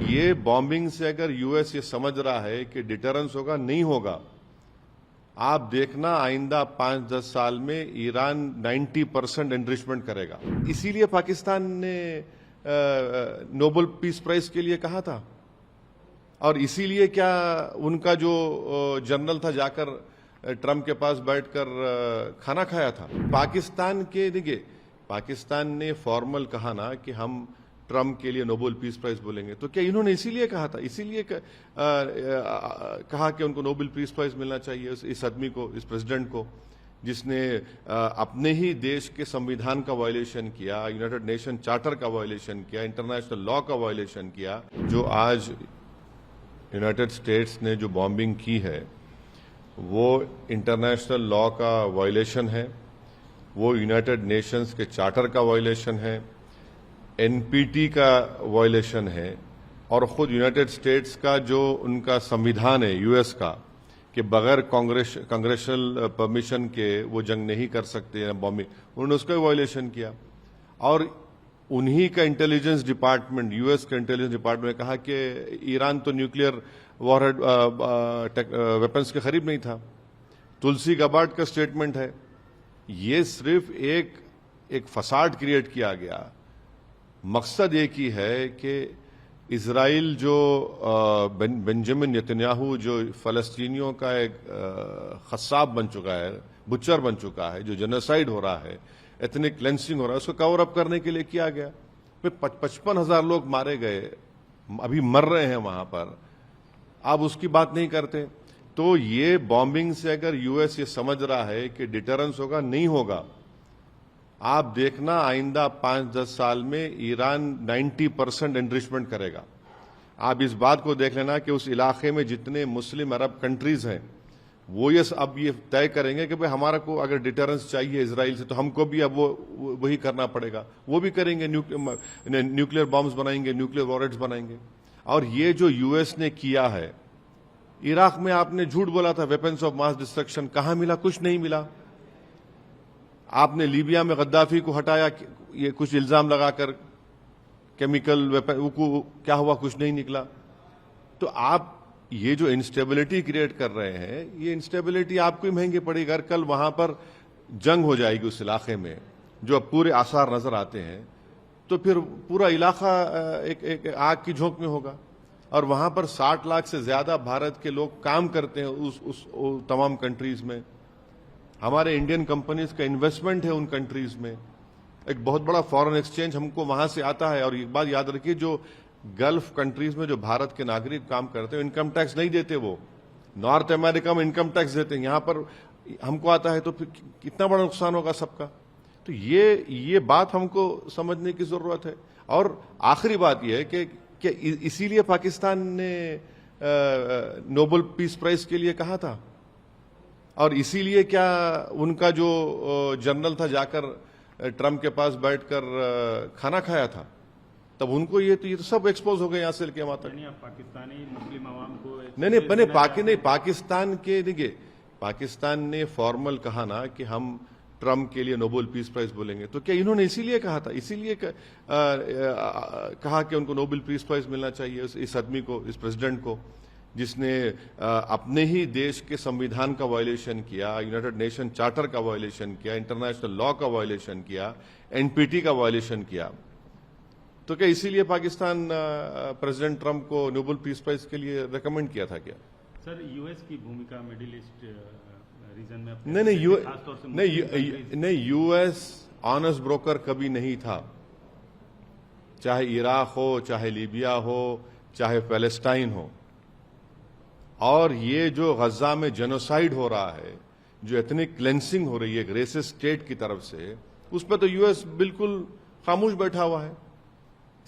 ये बॉम्बिंग से अगर यूएस ये समझ रहा है कि डिटरेंस होगा, नहीं होगा। आप देखना आइंदा 5-10 साल में ईरान 90% एनरिचमेंट करेगा। इसीलिए पाकिस्तान ने नोबेल पीस प्राइज के लिए कहा था, और इसीलिए क्या उनका जो जनरल था जाकर ट्रंप के पास बैठकर खाना खाया था। पाकिस्तान के देखिए, पाकिस्तान ने फॉर्मल कहा ना कि हम ट्रंप के लिए नोबेल पीस प्राइज बोलेंगे, तो क्या इन्होंने इसीलिए कहा था, इसीलिए कहा कि उनको नोबेल पीस प्राइज मिलना चाहिए इस आदमी को, इस प्रेसिडेंट को, जिसने अपने ही देश के संविधान का वायलेशन किया, यूनाइटेड नेशन चार्टर का वायलेशन किया, इंटरनेशनल लॉ का वायलेशन किया। जो आज यूनाइटेड स्टेट्स ने जो बॉम्बिंग की है वो इंटरनेशनल लॉ का वायलेशन है, वो यूनाइटेड नेशंस के चार्टर का वायलेशन है, एनपीटी का वायलेशन है, और खुद यूनाइटेड स्टेट्स का जो उनका संविधान है यूएस का कि बगैर कांग्रेशनल परमिशन के वो जंग नहीं कर सकते बॉम्बिंग, उन्होंने उसका वायलेशन किया। और उन्हीं का इंटेलिजेंस डिपार्टमेंट, यूएस का इंटेलिजेंस डिपार्टमेंट ने कहा कि ईरान तो न्यूक्लियर वॉरहेड वेपन्स के करीब नहीं था। तुलसी गबार्ड का स्टेटमेंट है। ये सिर्फ एक फसाड क्रिएट किया गया। मकसद एक ही है कि इजराइल जो बेंजामिन नेतन्याहू जो फलस्तीनियों का एक खस्साब बन चुका है, बुच्चर बन चुका है, जो जेनोसाइड हो रहा है, एथनिक क्लेंसिंग हो रहा है, उसको कवर अप करने के लिए किया गया। फिर 55,000 लोग मारे गए, अभी मर रहे हैं वहां पर, आप उसकी बात नहीं करते। तो ये बॉम्बिंग से अगर यूएस ये समझ रहा है कि डिटरेंस होगा, नहीं होगा। आप देखना आइंदा 5-10 साल में ईरान 90% एनरिचमेंट करेगा। आप इस बात को देख लेना कि उस इलाके में जितने मुस्लिम अरब कंट्रीज हैं वो अब ये तय करेंगे कि भाई हमारा को अगर डिटरेंस चाहिए इजराइल से तो हमको भी अब वही करना पड़ेगा। वो भी करेंगे, न्यूक्लियर बॉम्ब्स बनाएंगे, न्यूक्लियर वॉरहेड्स बनाएंगे। और ये जो यूएस ने किया है, इराक में आपने झूठ बोला था वेपन्स ऑफ मास डिस्ट्रक्शन, कहां मिला? कुछ नहीं मिला। आपने लीबिया में गद्दाफी को हटाया, ये कुछ इल्जाम लगाकर केमिकल वेपन, क्या हुआ? कुछ नहीं निकला। तो आप ये जो इंस्टेबिलिटी क्रिएट कर रहे हैं, ये इंस्टेबिलिटी आपको ही महंगी पड़ेगी। अगर कल वहां पर जंग हो जाएगी उस इलाके में, जो अब पूरे आसार नजर आते हैं, तो फिर पूरा इलाका एक आग की झोंक में होगा। और वहां पर 60 लाख से ज्यादा भारत के लोग काम करते हैं उस तमाम कंट्रीज में। हमारे इंडियन कंपनीज का इन्वेस्टमेंट है उन कंट्रीज में। एक बहुत बड़ा फॉरेन एक्सचेंज हमको वहां से आता है। और एक बात याद रखिए, जो गल्फ कंट्रीज में जो भारत के नागरिक काम करते हैं, इनकम टैक्स नहीं देते। वो नॉर्थ अमेरिका में इनकम टैक्स देते हैं, यहां पर हमको आता है, तो फिर कितना बड़ा नुकसान होगा सबका। तो ये बात हमको समझने की जरूरत है। और आखिरी बात यह है कि इसीलिए पाकिस्तान ने नोबेल पीस प्राइज के लिए कहा था, और इसीलिए क्या उनका जो जनरल था जाकर ट्रंप के पास बैठकर खाना खाया था, तब उनको ये तो सब एक्सपोज हो गए यहां से लेके वहां तक। पाकिस्तानी मुस्लिम आवाम को नहीं, पाकिस्तान के देखिए, पाकिस्तान ने फॉर्मल कहा ना कि हम ट्रंप के लिए नोबेल पीस प्राइज बोलेंगे, तो क्या इन्होंने इसीलिए कहा था, इसीलिए कहा कि उनको नोबेल पीस प्राइज मिलना चाहिए इस आदमी को, इस प्रेसिडेंट को, जिसने अपने ही देश के संविधान का वायलेशन किया, यूनाइटेड नेशन चार्टर का वायलेशन किया, इंटरनेशनल लॉ का वायलेशन किया, एनपीटी का वायलेशन किया। तो क्या इसीलिए पाकिस्तान प्रेसिडेंट ट्रंप को नोबेल पीस प्राइज के लिए रेकमेंड किया था क्या? सर, यूएस की भूमिका मिडिल ईस्ट रीजन में नहीं, यूएस ऑनेस्ट ब्रोकर कभी नहीं था। चाहे इराक हो, चाहे लीबिया हो, चाहे पैलेस्टाइन हो। और ये जो गजा में जेनोसाइड हो रहा है, जो एथनिक क्लेंसिंग हो रही है एक रेसिस्ट स्टेट की तरफ से, उस पर तो यूएस बिल्कुल खामोश बैठा हुआ है।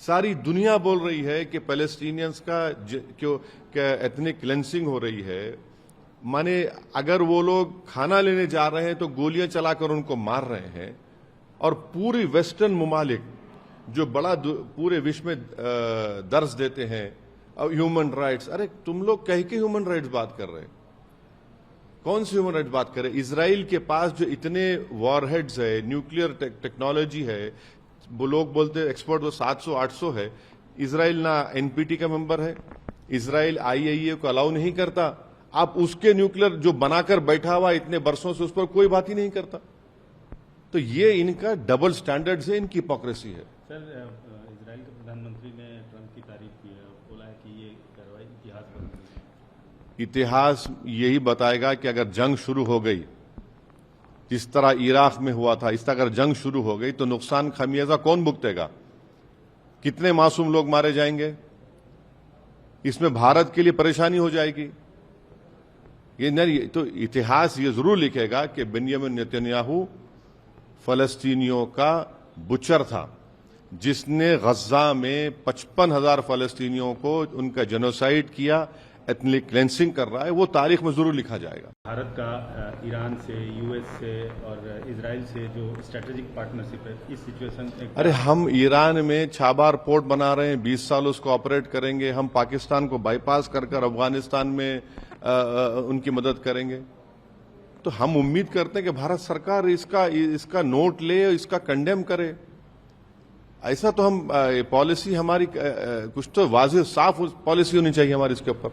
सारी दुनिया बोल रही है कि पैलेस्टीनियंस का क्या एथनिक क्लेंसिंग हो रही है। माने अगर वो लोग खाना लेने जा रहे हैं तो गोलियां चलाकर उनको मार रहे हैं। और पूरी वेस्टर्न ममालिक जो बड़ा पूरे विश्व में दर्ज देते हैं ह्यूमन राइट्स, अरे तुम लोग कह के ह्यूमन राइट्स बात कर रहे हैं? कौन सी ह्यूमन राइट्स बात कर रहे हैं? इजराइल के पास जो इतने वॉरहेड्स है, न्यूक्लियर टेक्नोलॉजी है, वो लोग बोलते हैं एक्सपर्ट वो 700-800 है। इसराइल ना एनपीटी का मेंबर है, इसराइल आईएईए को अलाउ नहीं करता, आप उसके न्यूक्लियर जो बनाकर बैठा हुआ इतने वर्षों से उस पर कोई बात ही नहीं करता। तो ये इनका डबल स्टैंडर्ड है, इनकी हिपोक्रेसी है। सर, इजराइल के प्रधानमंत्री ने ट्रंप की तारीफ की है, बोला है कि ये कार्रवाई इतिहास बन गई। इतिहास यही बताएगा कि अगर जंग शुरू हो गई, जिस तरह इराक में हुआ था, इस तरह अगर जंग शुरू हो गई तो नुकसान खमियाजा कौन भुगतेगा? कितने मासूम लोग मारे जाएंगे? इसमें भारत के लिए परेशानी हो जाएगी। ये नहीं तो इतिहास ये जरूर लिखेगा कि बेंजामिन नेतन्याहू फलस्तीनियों का बुचर था, जिसने गज्जा में 55,000 फलस्तीनियों को उनका जेनोसाइड किया, एथनिक क्लेंसिंग कर रहा है। वो तारीख में जरूर लिखा जाएगा। भारत का ईरान से, यूएस से और इजराइल से जो स्ट्रेटेजिक पार्टनरशिप है, इस सिचुएशन में अरे हम ईरान में छाबार पोर्ट बना रहे हैं, 20 साल उसको ऑपरेट करेंगे। हम पाकिस्तान को बाईपास कर अफगानिस्तान में उनकी मदद करेंगे। तो हम उम्मीद करते हैं कि भारत सरकार इसका नोट ले, इसका कंडेम करे। ऐसा तो हम पॉलिसी हमारी कुछ तो वाज़ेह साफ पॉलिसी होनी चाहिए हमारी इसके ऊपर।